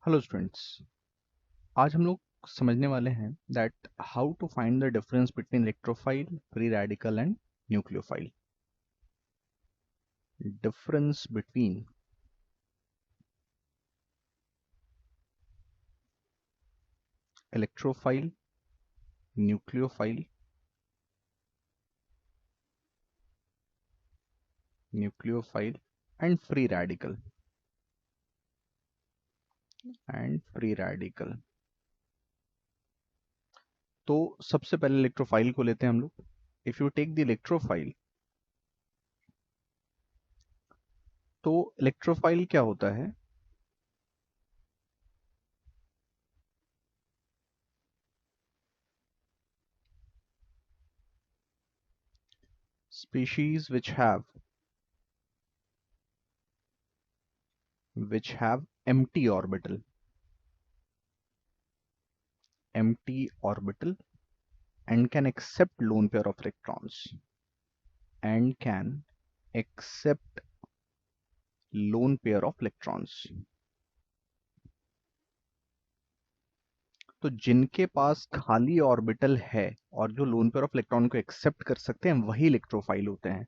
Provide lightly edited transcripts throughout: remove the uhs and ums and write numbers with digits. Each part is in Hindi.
Hello students. आज हम लोग समझने वाले हैं that how to find the difference between electrophile, free radical and nucleophile. Difference between electrophile, nucleophile, and free radical तो सबसे पहले इलेक्ट्रोफाइल को लेते हैं हम लोग। If you take the electrophile, तो इलेक्ट्रोफाइल क्या होता है? Species which have empty orbital and can accept lone pair of electrons तो जिनके पास खाली ऑर्बिटल है और जो लोन पेयर ऑफ इलेक्ट्रॉन को एक्सेप्ट कर सकते हैं वही इलेक्ट्रोफाइल होते हैं।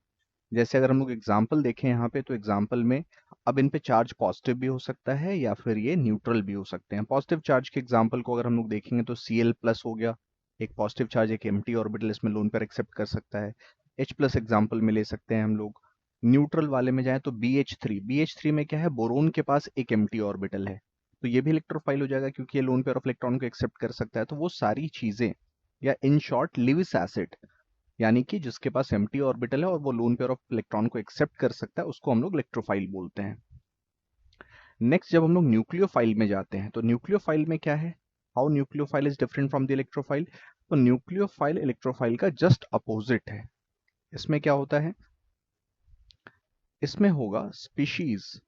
जैसे अगर हम लोग एग्जांपल देखें यहाँ पे, तो एग्जांपल में अब इन पे चार्ज पॉजिटिव भी हो सकता है या फिर ये न्यूट्रल भी हो सकते हैं। पॉजिटिव चार्ज के एग्जांपल को अगर हम लोग देखेंगे तो Cl+ हो गया, एक पॉजिटिव चार्ज, एक एम्प्टी ऑर्बिटल, इसमें लोन पेयर एक्सेप्ट कर सकता है। H+ एग्जांपल में ले सकते हैं हम लोग। न्यूट्रल वाले में जाए तो BH3 में क्या है, बोरोन के पास एक एम्प्टी ऑर्बिटल है, तो ये भी इलेक्ट्रोफाइल हो जाएगा क्योंकि ये लोन पेयर ऑफ इलेक्ट्रॉन को एक्सेप्ट कर सकता है। तो वो सारी चीजें, या इन शॉर्ट लिविस एसिड, यानी कि जिसके पास एम्प्टी ऑर्बिटल है और वो लोन पेयर ऑफ इलेक्ट्रॉन को एक्सेप्ट कर सकता है, उसको हम लोग इलेक्ट्रोफाइल बोलते हैं। नेक्स्ट जब हम लोग न्यूक्लियोफाइल में जाते हैं, तो न्यूक्लियोफाइल में क्या है, how nucleophile is different from the electrophile. तो न्यूक्लियोफाइल इलेक्ट्रोफाइल का जस्ट अपोजिट है। इसमें क्या होता है, इसमें होगा species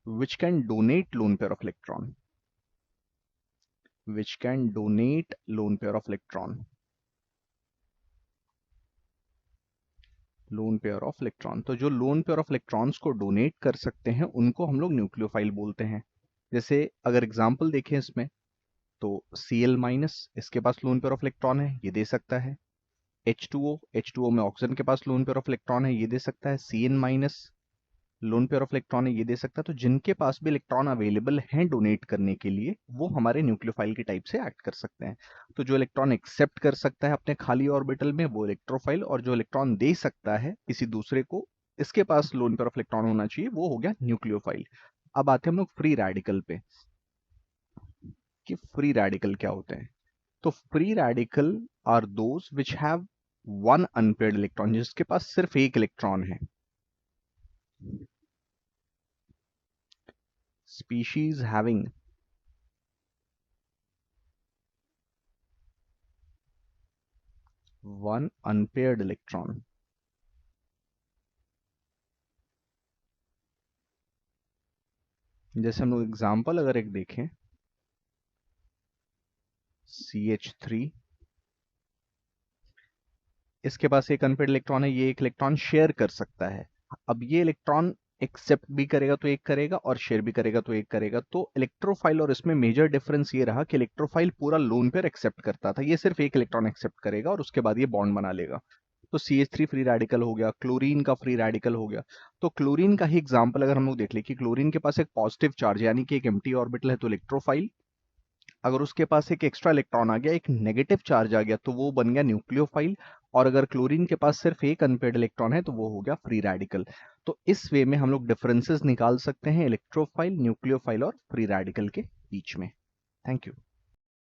which can donate lone pair of electron तो जो लोन पेयर ऑफ इलेक्ट्रॉन्स को डोनेट कर सकते हैं उनको हम लोग न्यूक्लियोफाइल बोलते हैं। जैसे अगर एग्जांपल देखें इसमें, तो Cl-, इसके पास लोन पेयर ऑफ इलेक्ट्रॉन है, ये दे सकता है। H2O में ऑक्सीजन के पास लोन पेयर ऑफ इलेक्ट्रॉन है, ये दे सकता है। Cn-, lone pair of electron है, ये दे सकता है। तो जिनके पास भी इलेक्ट्रॉन अवेलेबल हैं डोनेट करने के लिए, वो हमारे न्यूक्लियोफाइल की टाइप से एक्ट कर सकते हैं। तो जो इलेक्ट्रॉन एक्सेप्ट कर सकता है अपने खाली ऑर्बिटल में, वो इलेक्ट्रोफाइल, और जो इलेक्ट्रॉन दे सकता है किसी दूसरे को, इसके पास लोन पेयर ऑफ इलेक्ट्रॉन होना चाहिए, वो हो गया न्यूक्लियोफाइल। अब आते हैं हम लोग फ्री रेडिकल पे, कि फ्री रेडिकल क्या होते हैं। तो free radical are those which have one unpaired electron, जिसके पास सिर्फ एक इलेक्ट्रॉन है। Species having one unpaired electron, जैसे हम लोग एग्जाम्पल अगर एक देखें, CH3, इसके पास एक अनपेयर्ड इलेक्ट्रॉन है, ये एक इलेक्ट्रॉन शेयर कर सकता है। अब ये इलेक्ट्रॉन एक्सेप्ट भी करेगा तो एक करेगा, और शेयर भी करेगा तो एक करेगा। तो इलेक्ट्रोफाइल और इसमें मेजर डिफरेंस ये रहा कि इलेक्ट्रोफाइल पूरा लोन पेयर एक्सेप्ट करता था, ये सिर्फ एक इलेक्ट्रॉन एक्सेप्ट करेगा और उसके बाद ये बॉन्ड बना लेगा। तो CH3 फ्री रेडिकल हो गया, क्लोरीन का फ्री रेडिकल हो गया। तो क्लोरीन का ही एग्जांपल अगर हम लोग देख ले, कि क्लोरीन के पास एक पॉजिटिव चार्ज यानी कि एक एम्प्टी ऑर्बिटल है, तो इलेक्ट्रोफाइल। अगर उसके पास एक एक्स्ट्रा इलेक्ट्रॉन आ गया, एक नेगेटिव चार्ज आ गया, तो वो बन गया न्यूक्लियोफाइल। और अगर क्लोरीन के पास सिर्फ एक अनपेयर्ड इलेक्ट्रॉन है, तो वो हो गया फ्री रेडिकल। तो इस वे में हम लोग डिफरेंसेस निकाल सकते हैं इलेक्ट्रोफाइल, न्यूक्लियोफाइल और फ्री रेडिकल के बीच में। Thank you.